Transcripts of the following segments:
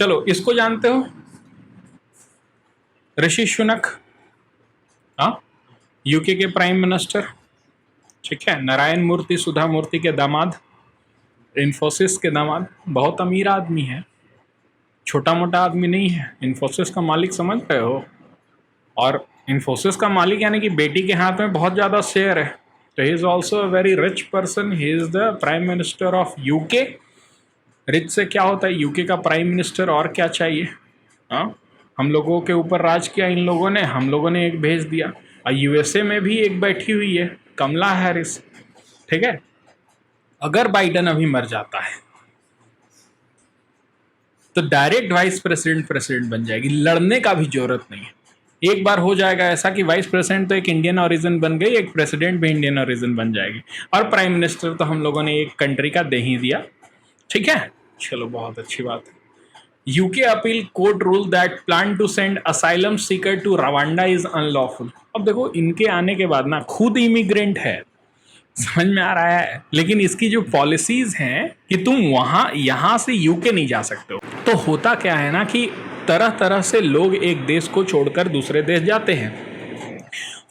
चलो इसको जानते हो, ऋषि सुनक, हाँ, यूके के प्राइम मिनिस्टर, ठीक है, नारायण मूर्ति सुधा मूर्ति के दामाद, इन्फोसिस के दामाद, बहुत अमीर आदमी है, छोटा मोटा आदमी नहीं है, इन्फोसिस का मालिक, समझ रहे हो। और इन्फोसिस का मालिक यानी कि बेटी के हाथ में बहुत ज़्यादा शेयर है, तो he is also a very rich person, he is the prime minister of UK. Rich से क्या होता है, यूके का प्राइम मिनिस्टर, और क्या चाहिए। हाँ, हम लोगों के ऊपर राज किया इन लोगों ने, हम लोगों ने एक भेज दिया। और यूएसए में भी एक बैठी हुई है, कमला हैरिस, ठीक है। अगर बाइडन अभी मर जाता है तो डायरेक्ट वाइस प्रेसिडेंट बन जाएगी, लड़ने का भी जरूरत नहीं है। एक बार हो जाएगा ऐसा कि वाइस प्रेसिडेंट तो एक इंडियन ओरिजिन बन गई, एक प्रेसिडेंट भी इंडियन ओरिजिन बन जाएगी, और प्राइम मिनिस्टर तो हम लोगों ने एक कंट्री का दे ही दिया, ठीक है। चलो बहुत अच्छी बात है। UK appeal court rule that plan to send asylum seeker to Rwanda is unlawful. अब देखो इनके आने के बाद ना, खुद इमिग्रेंट है, समझ में आ रहा है, लेकिन इसकी जो पॉलिसीज हैं कि तुम वहां यहां से यूके नहीं जा सकते हो। तो होता क्या है ना कि तरह तरह से लोग एक देश को छोड़कर दूसरे देश जाते हैं।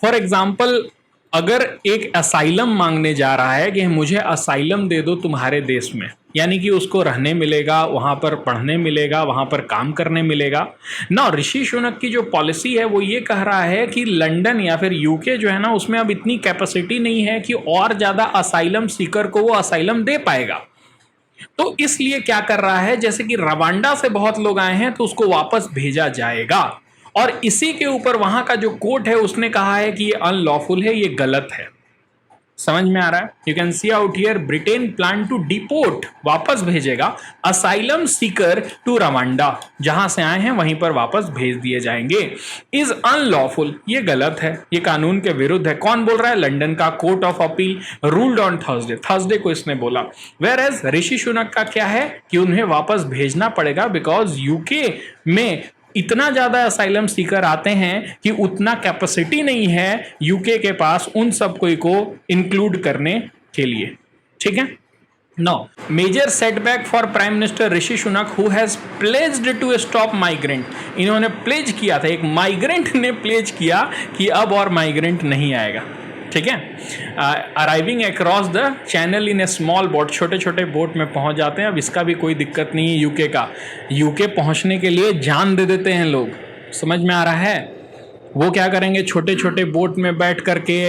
फॉर एग्जाम्पल, अगर एक असाइलम मांगने जा रहा है कि मुझे असाइलम दे दो तुम्हारे देश में, यानी कि उसको रहने मिलेगा, वहाँ पर पढ़ने मिलेगा, वहाँ पर काम करने मिलेगा ना। ऋषि सुनक की जो पॉलिसी है वो ये कह रहा है कि लंदन या फिर यूके जो है ना, उसमें अब इतनी कैपेसिटी नहीं है कि और ज़्यादा असाइलम सीकर को वो असाइलम दे पाएगा। तो इसलिए क्या कर रहा है, जैसे कि रवांडा से बहुत लोग आए हैं तो उसको वापस भेजा जाएगा, और इसी के ऊपर वहां का जो कोर्ट है उसने कहा है कि ये अनलॉफुल है, ये गलत है। समझ में आ रहा है। You can see out here, Britain plan to deport, वापस भेजेगा असाइलम सीकर टू रवांडा, जहां से आए हैं वहीं पर वापस भेज दिए जाएंगे। इज अनलॉफुल, ये गलत है, ये कानून के विरुद्ध है। कौन बोल रहा है, लंदन का court of appeal ruled on Thursday, Thursday को इसने बोला। वेयर एज ऋषि सुनक का क्या है कि उन्हें वापस भेजना पड़ेगा, बिकॉज यूके में इतना ज़्यादा असाइलम सीकर आते हैं कि उतना कैपेसिटी नहीं है यूके के पास उन सब कोई को इंक्लूड करने के लिए, ठीक है। No major setback for prime minister Rishi Sunak who has pledged to stop migrant. इन्होंने प्लेज किया था, एक माइग्रेंट ने प्लेज किया कि अब और माइग्रेंट नहीं आएगा, ठीक है। Arriving across the channel in A small boat, छोटे छोटे बोट में पहुंच जाते हैं। अब इसका भी कोई दिक्कत नहीं है यूके का, यूके पहुंचने के लिए जान दे देते हैं लोग, समझ में आ रहा है। वो क्या करेंगे, छोटे छोटे बोट में बैठ करके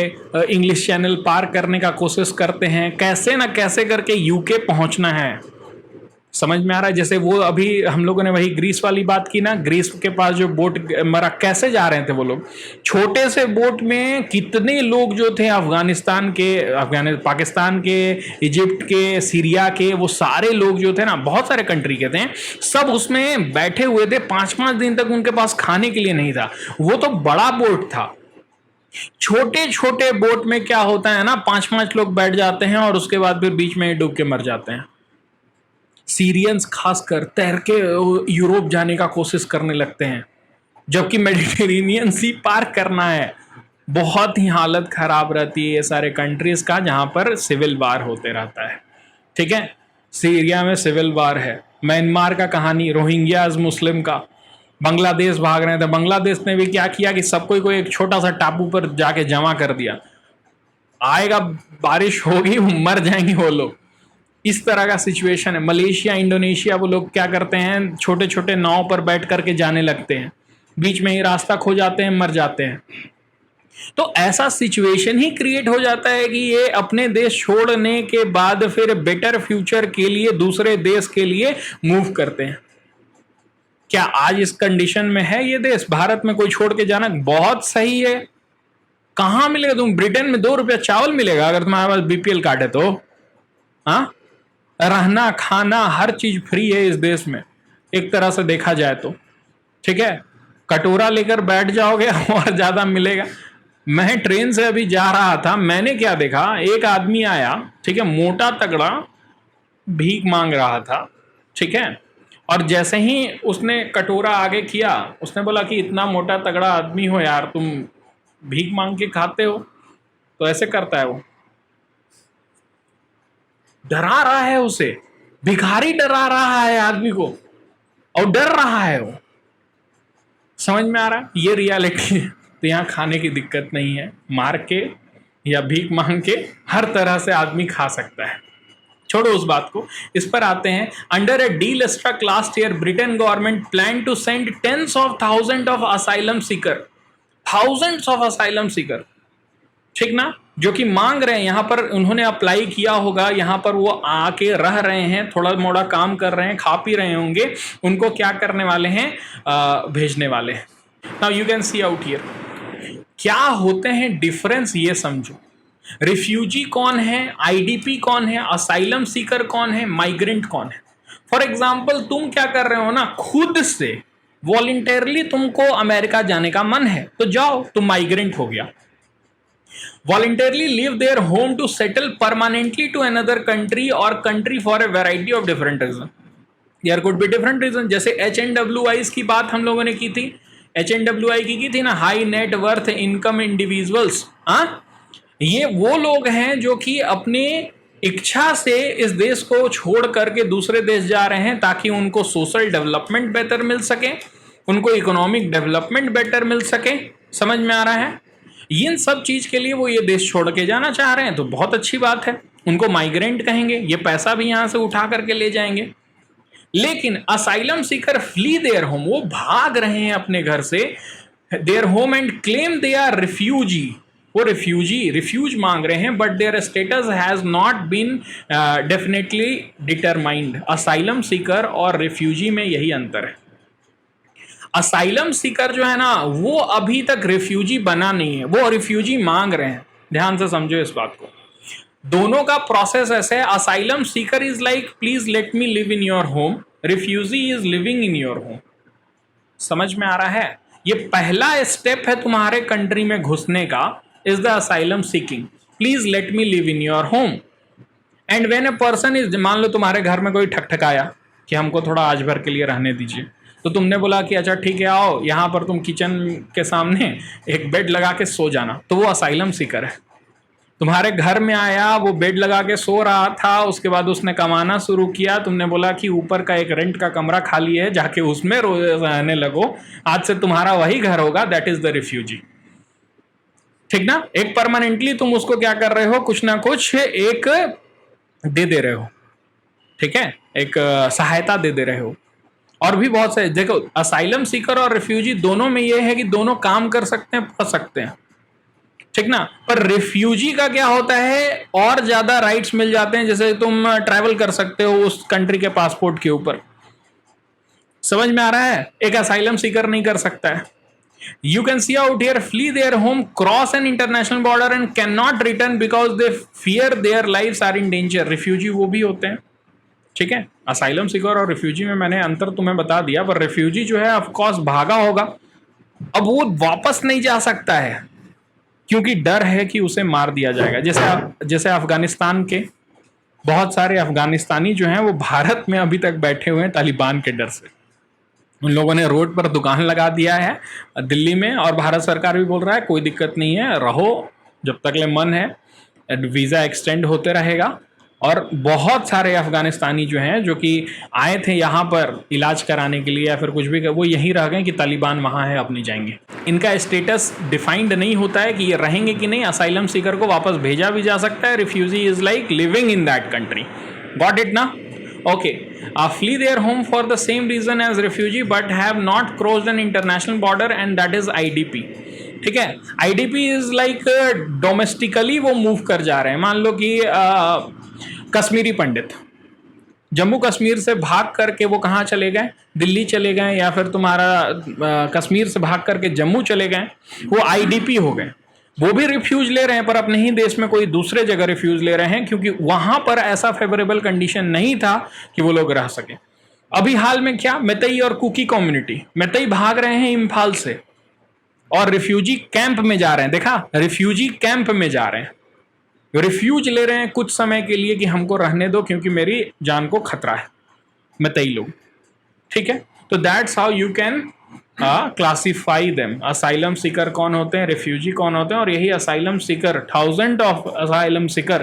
इंग्लिश चैनल पार करने का कोशिश करते हैं, कैसे ना कैसे करके यूके पहुंचना है, समझ में आ रहा है। जैसे वो अभी हम लोगों ने वही ग्रीस वाली बात की ना, ग्रीस के पास जो बोट मरा, कैसे जा रहे थे वो लोग, छोटे से बोट में कितने लोग जो थे अफगानिस्तान के, पाकिस्तान के, इजिप्ट के, सीरिया के, वो सारे लोग जो थे ना, बहुत सारे कंट्री के थे, सब उसमें बैठे हुए थे। 5-5 दिन तक उनके पास खाने के लिए नहीं था। वो तो बड़ा बोट था, छोटे छोटे बोट में क्या होता है ना, 5-5 लोग बैठ जाते हैं और उसके बाद फिर बीच में डूब के मर जाते हैं। सीरियंस खासकर तैर के यूरोप जाने का कोशिश करने लगते हैं, जबकि मेडिटेरेनियन सी पार करना है। बहुत ही हालत खराब रहती है ये सारे कंट्रीज का जहां पर सिविल वार होते रहता है, ठीक है। सीरिया में सिविल वार है, म्यांमार का कहानी, रोहिंग्याज मुस्लिम का, बांग्लादेश भाग रहे थे, बांग्लादेश ने भी क्या किया कि सबको को एक छोटा सा टापू पर जाके जमा कर दिया। आएगा, बारिश होगी, मर जाएंगे वो लोग, इस तरह का सिचुएशन है। मलेशिया, इंडोनेशिया, वो लोग क्या करते हैं, छोटे छोटे नाव पर बैठ करके जाने लगते हैं, बीच में ही रास्ता खो जाते हैं, मर जाते हैं। तो ऐसा सिचुएशन ही क्रिएट हो जाता है कि ये अपने देश छोड़ने के बाद फिर बेटर फ्यूचर के लिए दूसरे देश के लिए मूव करते हैं। क्या आज इस कंडीशन में है ये देश, भारत में कोई छोड़ के जाना बहुत सही है। कहां मिलेगा, तुम ब्रिटेन में 2 रुपया चावल मिलेगा अगर तुम्हारे पास बीपीएल कार्ड है तो। हाँ, रहना खाना हर चीज फ्री है इस देश में, एक तरह से देखा जाए तो, ठीक है। कटोरा लेकर बैठ जाओगे और ज्यादा मिलेगा। मैं ट्रेन से अभी जा रहा था, मैंने क्या देखा, एक आदमी आया, ठीक है, मोटा तगड़ा, भीख मांग रहा था, ठीक है। और जैसे ही उसने कटोरा आगे किया, उसने बोला कि इतना मोटा तगड़ा आदमी हो यार, तुम भीख मांग के खाते हो। तो ऐसे करता है वो, डरा रहा है उसे, भिखारी डरा रहा है आदमी को। और डर रहा है वो। समझ में आ रहा है? ये रियलिटी है। तो यहाँ खाने की दिक्कत नहीं है, मार के या भीख मांग के हर तरह से आदमी खा सकता है। छोड़ो उस बात को, इस पर आते हैं। Under a deal struck last year, Britain government plan to send tens of thousand of asylum seeker, thousands of asylum seeker, ठीक ना, जो कि मांग रहे हैं यहाँ पर, उन्होंने अप्लाई किया होगा, यहाँ पर वो आके रह रहे हैं, थोड़ा मोड़ा काम कर रहे हैं, खा पी रहे होंगे, उनको क्या करने वाले हैं, भेजने वाले हैं। Now you can see out here क्या होते हैं डिफरेंस, ये समझो। रिफ्यूजी कौन है, आईडीपी कौन है, असाइलम सीकर कौन है, माइग्रेंट कौन है। फॉर एग्जाम्पल तुम क्या कर रहे हो ना, खुद से वॉलंटरली तुमको अमेरिका जाने का मन है तो जाओ, तुम माइग्रेंट हो गया। voluntarily leave their home to settle permanently to another country or country for a variety of different reasons. There could be different reasons. जैसे HNWIs की बात हम लोगों ने की थी, HNWI की थी ना, high net worth income individuals. हाँ, ये वो लोग हैं जो कि अपने इच्छा से इस देश को छोड़ करके दूसरे देश जा रहे हैं ताकि उनको सोशल डेवलपमेंट बेहतर मिल सके, उनको इकोनॉमिक डेवलपमेंट बेटर मिल सके। समझ में आ रहा है? इन सब चीज के लिए वो ये देश छोड़ के जाना चाह रहे हैं, तो बहुत अच्छी बात है, उनको माइग्रेंट कहेंगे, ये पैसा भी यहां से उठा करके ले जाएंगे। लेकिन asylum seeker flee their home, वो भाग रहे हैं अपने घर से, their home and claim they are refugee, वो रिफ्यूज मांग रहे हैं, but their status has not been definitely determined. Asylum seeker और रिफ्यूजी में यही अंतर है। असाइलम सीकर जो है ना, वो अभी तक रिफ्यूजी बना नहीं है, वो रिफ्यूजी मांग रहे हैं। ध्यान से समझो इस बात को, दोनों का प्रोसेस ऐसे है। Asylum Sikar is like please let me live in your home, refugee is living in your home. समझ में आ रहा है? ये पहला स्टेप है तुम्हारे कंट्री में घुसने का, is the asylum seeking, please let me live in your home. And when a person is, मान लो तुम्हारे घर में कोई ठकठकाया कि हमको थोड़ा आज भर के लिए रहने दीजिए, तो तुमने बोला कि अच्छा ठीक है आओ, यहाँ पर तुम किचन के सामने एक बेड लगा के सो जाना, तो वो असाइलम सीकर है। तुम्हारे घर में आया, वो बेड लगा के सो रहा था, उसके बाद उसने कमाना शुरू किया, तुमने बोला कि ऊपर का एक रेंट का कमरा खाली है, जाके उसमें रहने लगो, आज से तुम्हारा वही घर होगा, दैट इज द रिफ्यूजी। ठीक ना? एक परमानेंटली तुम उसको क्या कर रहे हो, कुछ ना कुछ एक दे रहे हो, ठीक है, एक सहायता दे रहे हो। और भी बहुत से, देखो असाइलम सीकर और रिफ्यूजी दोनों में ये है कि दोनों काम कर सकते हैं, पढ़ सकते हैं, ठीक ना। पर रिफ्यूजी का क्या होता है, और ज्यादा राइट्स मिल जाते हैं, जैसे तुम ट्रैवल कर सकते हो उस कंट्री के पासपोर्ट के ऊपर। समझ में आ रहा है? एक असाइलम सीकर नहीं कर सकता है। You can see out here, flee their home, cross an international border and cannot return because they fear their lives are in danger. Refugee वो भी होते हैं, ठीक है। असाइलम सीकर और रिफ्यूजी में मैंने अंतर तुम्हें बता दिया, पर रिफ्यूजी जो है ऑफ कोर्स भागा होगा, अब वो वापस नहीं जा सकता है क्योंकि डर है कि उसे मार दिया जाएगा। जैसे अफगानिस्तान के बहुत सारे अफगानिस्तानी जो हैं वो भारत में अभी तक बैठे हुए हैं तालिबान के डर से। उन लोगों ने रोड पर दुकान लगा दिया है दिल्ली में, और भारत सरकार भी बोल रहा है कोई दिक्कत नहीं है, रहो जब तक ले मन है, वीज़ा एक्सटेंड होते रहेगा। और बहुत सारे अफगानिस्तानी जो हैं जो कि आए थे यहाँ पर इलाज कराने के लिए या फिर कुछ भी, वो यहीं रह गए कि तालिबान वहाँ है, अब नहीं जाएंगे। इनका स्टेटस डिफाइंड नहीं होता है कि ये रहेंगे कि नहीं। असाइलम सीकर को वापस भेजा भी जा सकता है, refugee is like living in that country. Got it ना? Okay. Flee their home for the same reason as refugee but have not crossed an international border and that is IDP। ठीक है, IDP इज लाइक डोमेस्टिकली वो move कर जा रहे हैं। मान लो कि कश्मीरी पंडित जम्मू कश्मीर से भाग करके वो कहाँ चले गए, दिल्ली चले गए, या फिर तुम्हारा कश्मीर से भाग करके जम्मू चले गए, वो IDP हो गए। वो भी रिफ्यूज ले रहे हैं पर अपने ही देश में कोई दूसरे जगह रिफ्यूज ले रहे हैं क्योंकि वहां पर ऐसा फेवरेबल कंडीशन नहीं था कि वो लोग रह सके। अभी हाल में क्या, मैतई और कुकी कम्युनिटी, मैतई भाग रहे हैं इम्फाल से और रिफ्यूजी कैंप में जा रहे हैं। देखा, रिफ्यूजी कैंप में जा रहे हैं, रिफ्यूज ले रहे हैं कुछ समय के लिए कि हमको रहने दो क्योंकि मेरी जान को खतरा है, मैतई लोग। ठीक है, तो that's how you can classify them. Asylum Sikar कौन होते हैं, रिफ्यूजी कौन होते हैं, और यही asylum Sikar, thousand of asylum Sikar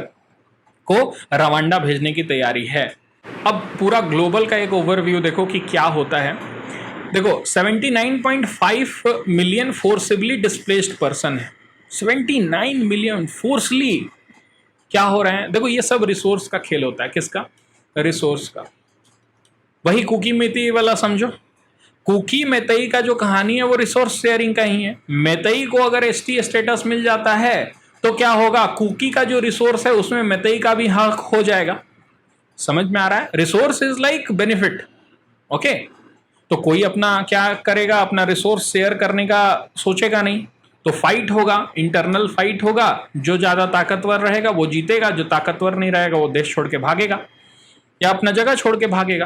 को रवांडा भेजने की तैयारी है। अब पूरा ग्लोबल का एक ओवरव्यू देखो कि क्या होता है। देखो 79.5 मिलियन फोर्सिबली डिस्प्लेस्ड पर्सन है। 79 मिलियन फोर्सली क्या हो रहे हैं। देखो ये सब रिसोर्स का खेल होता है। किसका? रिसोर्स का। वही कुकी मेतई वाला समझो। कुकी मेतई का जो कहानी है वो रिसोर्स शेयरिंग का ही है। मेतई को अगर एसटी स्टेटस मिल जाता है तो क्या होगा, कुकी का जो रिसोर्स है उसमें मेतई का भी हक हो जाएगा। समझ में आ रहा है? Resource is like benefit. Okay, तो कोई अपना क्या करेगा, अपना रिसोर्स शेयर करने का सोचेगा नहीं, तो फाइट होगा, इंटरनल फाइट होगा। जो ज़्यादा ताकतवर रहेगा वो जीतेगा, जो ताकतवर नहीं रहेगा वो देश छोड़ के भागेगा या अपना जगह छोड़ के भागेगा।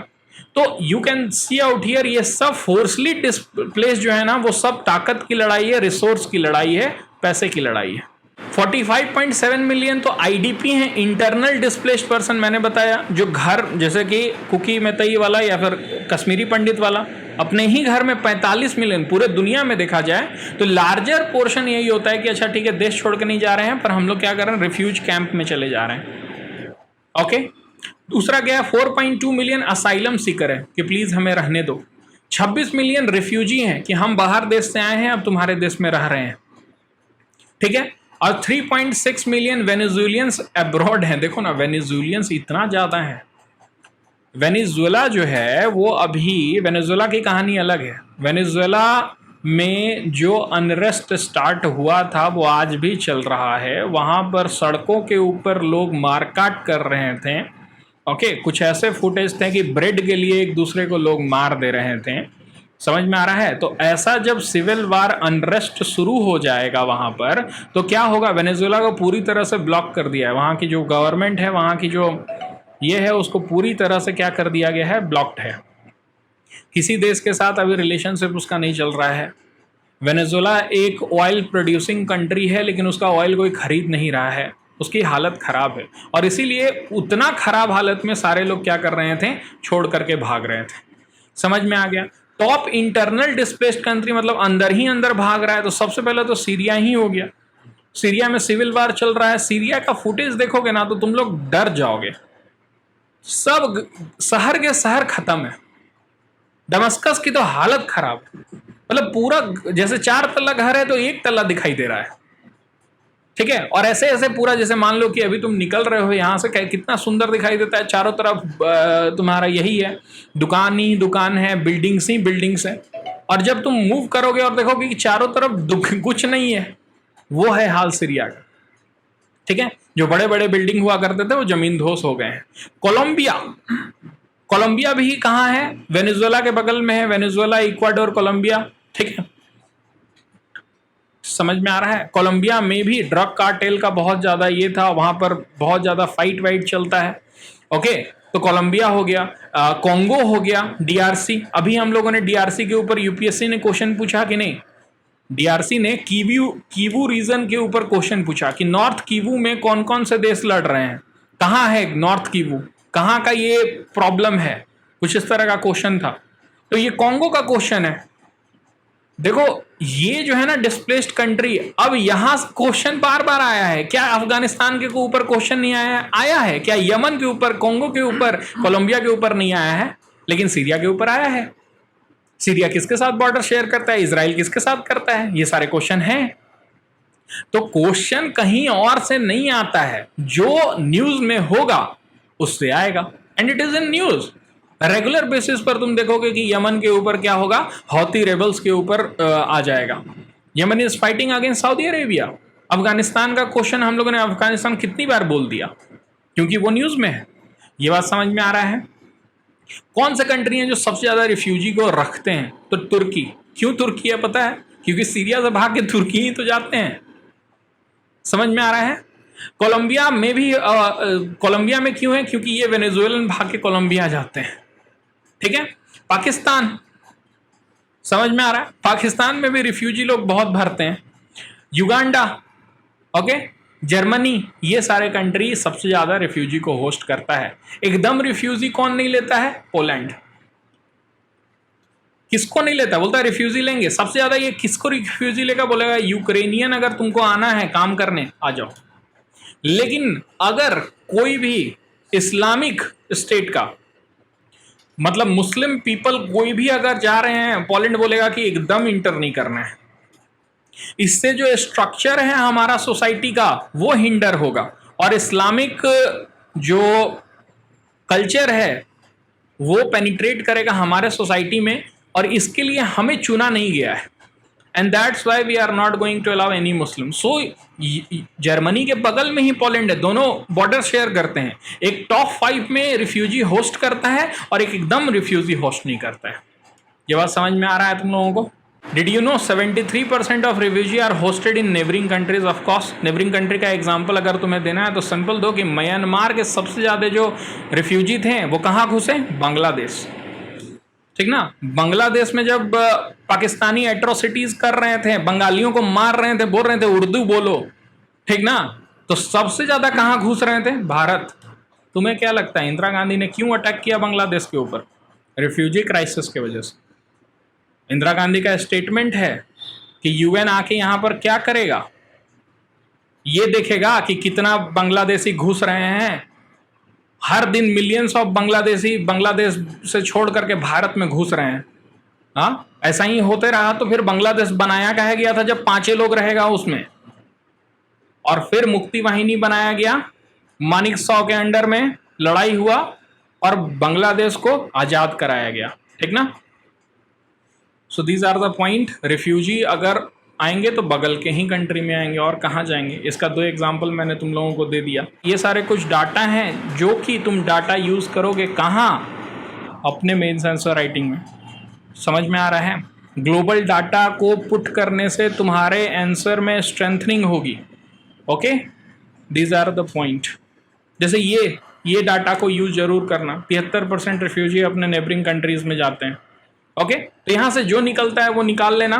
तो you can see out here, ये सब फोर्सली डिस्प्लेस जो है ना, वो सब ताकत की लड़ाई है, रिसोर्स की लड़ाई है, पैसे की लड़ाई है। 45.7 मिलियन तो आईडीपी हैं, इंटरनल डिस्प्लेस्ड पर्सन। मैंने बताया जो घर, जैसे कि कुकी मेतई वाला या फिर कश्मीरी पंडित वाला, अपने ही घर में 45 मिलियन। पूरे दुनिया में देखा जाए तो लार्जर पोर्शन यही होता है कि अच्छा ठीक है, देश छोड़ के नहीं जा रहे हैं, पर हम लोग क्या कर रहे हैं, रिफ्यूज कैंप में चले जा रहे हैं। ओके, दूसरा क्या है, 4.2 मिलियन असाइलम सीकर है कि प्लीज हमें रहने दो। 26 मिलियन रिफ्यूजी हैं कि हम बाहर देश से आए हैं, अब तुम्हारे देश में रह रहे हैं। ठीक है, और 3.6 मिलियन वेनेजुएलियंस अब्रॉड हैं। देखो ना, वेनेजुएलियंस इतना ज़्यादा है। वेनेजुएला जो है वो अभी, वेनेजुएला की कहानी अलग है। वेनेजुएला में जो अनरेस्ट स्टार्ट हुआ था वो आज भी चल रहा है। वहाँ पर सड़कों के ऊपर लोग मारकाट कर रहे थे। ओके, कुछ ऐसे फुटेज थे कि ब्रेड के लिए एक दूसरे को लोग मार दे रहे थे। समझ में आ रहा है? तो ऐसा जब सिविल वार अनरेस्ट शुरू हो जाएगा वहाँ पर, तो क्या होगा, वेनेजुएला को पूरी तरह से ब्लॉक कर दिया है। वहाँ की जो गवर्नमेंट है, वहाँ की जो ये है, उसको पूरी तरह से क्या कर दिया गया है, ब्लॉक्ड है। किसी देश के साथ अभी रिलेशनशिप उसका नहीं चल रहा है। वेनेजुएला एक ऑयल प्रोड्यूसिंग कंट्री है, लेकिन उसका ऑयल कोई खरीद नहीं रहा है, उसकी हालत ख़राब है। और इसीलिए उतना ख़राब हालत में सारे लोग क्या कर रहे थे, छोड़ करके भाग रहे थे। समझ में आ गया? टॉप इंटरनल डिस्प्लेस्ड कंट्री मतलब अंदर ही अंदर भाग रहा है, तो सबसे पहले तो सीरिया ही हो गया। सीरिया में सिविल वार चल रहा है। सीरिया का फुटेज देखोगे ना तो तुम लोग डर जाओगे। सब शहर के शहर खत्म है। दमस्कस की तो हालत खराब है। मतलब पूरा जैसे 4 तल्ला घर है तो 1 तल्ला दिखाई दे रहा है। ठीक है, और ऐसे ऐसे पूरा, जैसे मान लो कि अभी तुम निकल रहे हो यहाँ से, कितना सुंदर दिखाई देता है। चारों तरफ तुम्हारा यही है, दुकान ही दुकान है, बिल्डिंग्स ही बिल्डिंग्स है। और जब तुम मूव करोगे और देखोगे कि चारों तरफ कुछ नहीं है, वो है हाल सीरिया का। ठीक है, जो बड़े बड़े बिल्डिंग हुआ करते थे वो जमीन दोष हो गए हैं। कोलंबिया, कोलंबिया भी कहाँ है, वेनेजुएला के बगल में है। Venezuela, Ecuador, Colombia. ठीक है, समझ में आ रहा है? कोलंबिया में भी ड्रग कार्टेल का बहुत ज़्यादा ये था, वहाँ पर बहुत ज़्यादा फाइट वाइट चलता है। ओके, तो कोलंबिया हो गया, कॉन्गो हो गया, डीआरसी। अभी हम लोगों ने डीआरसी के ऊपर यूपीएससी ने क्वेश्चन पूछा कि नहीं, डीआरसी ने कीवू रीजन के ऊपर क्वेश्चन पूछा कि नॉर्थ कीवू में कौन कौन से देश लड़ रहे हैं, कहाँ है नॉर्थ कीवू, कहाँ का ये प्रॉब्लम है, कुछ इस तरह का क्वेश्चन था। तो ये कॉन्गो का क्वेश्चन है। देखो ये जो है ना डिस्प्लेस्ड कंट्री, अब यहां क्वेश्चन बार बार आया है। क्या अफगानिस्तान के ऊपर क्वेश्चन नहीं आया है? क्या यमन के ऊपर, कोंगो के ऊपर, कोलंबिया के ऊपर नहीं आया है? लेकिन सीरिया के ऊपर आया है। सीरिया किसके साथ बॉर्डर शेयर करता है, इजराइल किसके साथ करता है, ये सारे क्वेश्चन हैं। तो क्वेश्चन कहीं और से नहीं आता है, जो न्यूज में होगा उससे आएगा। And it is in news. Regular basis पर तुम देखोगे कि यमन के ऊपर क्या होगा, हौती रेबल्स के ऊपर आ जाएगा। Yemen is fighting against Saudi Arabia. Afghanistan का क्वेश्चन हम लोगों ने अफगानिस्तान कितनी बार बोल दिया, क्योंकि वो न्यूज में है। ये बात समझ में आ रहा है? कौन से कंट्री हैं जो सबसे ज्यादा रिफ्यूजी को रखते हैं? तो तुर्की। क्यों तुर्की है पता है? क्योंकि सीरिया से भाग के तुर्की ही तो जाते हैं। समझ में आ रहा है? कोलंबिया में भी कोलंबिया में क्यों है? क्योंकि ये वेनेजुएलन भाग के कोलंबिया जाते हैं। ठीक है, पाकिस्तान, समझ में आ रहा है? पाकिस्तान में भी रिफ्यूजी लोग बहुत भरते हैं। युगांडा, ओके, जर्मनी, ये सारे कंट्री सबसे ज्यादा रिफ्यूजी को होस्ट करता है। एकदम रिफ्यूजी कौन नहीं लेता है? पोलैंड। किसको नहीं लेता? बोलता है रिफ्यूजी लेंगे सबसे ज्यादा। ये किसको रिफ्यूजी लेगा? बोलेगा यूक्रेनियन, अगर तुमको आना है काम करने आ जाओ। लेकिन अगर कोई भी इस्लामिक स्टेट का मतलब मुस्लिम पीपल कोई भी अगर जा रहे हैं, पोलैंड बोलेगा कि एकदम इंटर नहीं करना है। इससे जो स्ट्रक्चर है हमारा सोसाइटी का वो हिंडर होगा, और इस्लामिक जो कल्चर है वो पेनिट्रेट करेगा हमारे सोसाइटी में, और इसके लिए हमें चुना नहीं गया है। And that's why we are not going to allow any Muslim. So Germany के बगल में ही पोलैंड है, दोनों बॉर्डर शेयर करते हैं। एक टॉप 5 में रिफ्यूजी होस्ट करता है और एक एकदम रिफ्यूजी होस्ट नहीं करता है। ये बात समझ में आ रहा है तुम लोगों को? Did you know 73% of refugee are hosted in neighbouring countries? Of course neighbouring country का एग्जांपल अगर तुम्हें देना है तो सिंपल दो कि म्यांमार के सबसे ज़्यादा जो रिफ्यूजी थे वो कहाँ घुसे? बांग्लादेश। ठीक ना? बांग्लादेश में जब पाकिस्तानी एट्रोसिटीज कर रहे थे, बंगालियों को मार रहे थे, बोल रहे थे उर्दू बोलो, ठीक ना, तो सबसे ज़्यादा कहाँ घुस रहे थे? भारत। तुम्हें क्या लगता है इंदिरा गांधी ने क्यों अटैक किया बांग्लादेश के ऊपर? रिफ्यूजी क्राइसिस के वजह से। इंदिरा गांधी का स्टेटमेंट है कि यूएन आके यहाँ पर क्या करेगा? ये देखेगा कि कितना बांग्लादेशी घुस रहे हैं। हर दिन मिलियंस ऑफ बांग्लादेशी बांग्लादेश से छोड़ करके भारत में घुस रहे हैं। हाँ, ऐसा ही होते रहा तो फिर बांग्लादेश बनाया कहा गया था जब 5 लोग रहेगा उसमें, और फिर मुक्ति वाहिनी बनाया गया, मानिक शॉ के अंडर में लड़ाई हुआ और बांग्लादेश को आज़ाद कराया गया। ठीक ना? So these are the point. Refugee अगर आएंगे तो बगल के ही कंट्री में आएंगे, और कहाँ जाएंगे? इसका 2 एग्जाम्पल मैंने तुम लोगों को दे दिया। ये सारे कुछ डाटा हैं जो कि तुम डाटा यूज़ करोगे कहाँ? अपने मेंस आंसर राइटिंग में। समझ में आ रहा है? ग्लोबल डाटा को पुट करने से तुम्हारे आंसर में स्ट्रेंथनिंग होगी। Okay, these are the point. जैसे ये डाटा को यूज जरूर करना। 73% रिफ्यूजी अपने नेबरिंग कंट्रीज में जाते हैं। ओके, तो यहाँ से जो निकलता है वो निकाल लेना।